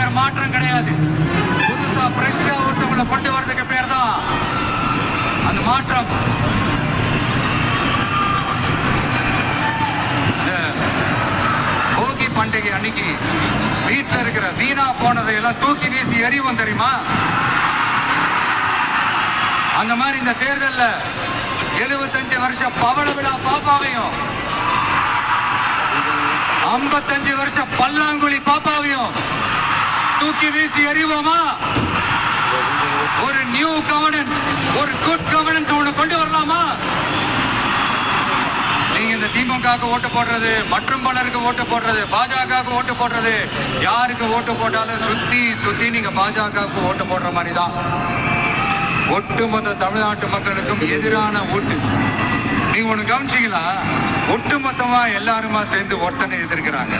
வேற மாற்றம் கிடையாது. புதுசா ஃப்ரெஷ்ஷா ஒருத்தவங்களை கொண்டு வரதுக்கு பேர் தான் அந்த மாற்றம். போகி பண்டிகை அன்னைக்கு வீட்டில் இருக்கிற வீணா போனதை எல்லாம் தூக்கி வீசி எறிவோம் தெரியுமா? அந்த மாதிரி இந்த தேர்தல்ல 75 வருஷம் பவள விழா பாப்பாவையும் 55 வருஷம் பல்லாங்குழி பாப்பாவையும் தூக்கி வீசி எறிவோமா? ஒரு நியூ கவர்னன்ஸ், ஒரு குட் கவர்னன்ஸ் ஒண்ணு கொண்டு வரலாமா? நீங்க இந்த திமுக ஓட்டு போடுறது, மற்றும் பலருக்கு ஓட்டு போடுறது, பாஜக ஓட்டு போடுறது, யாருக்கு ஓட்டு போட்டாலும் சுத்தி சுத்தி நீங்க பாஜக ஓட்டு போடுற மாதிரி தான். ஒட்டுமொத்த தமிழ்நாட்டு மக்களுக்கும் எதிரான ஓட்டு. நீங்க ஒண்ணு கவனிச்சீங்களா? ஒட்டுமொத்தமா எல்லாருமா சேர்ந்து ஒருத்தனை எதிர்க்கிறாங்க.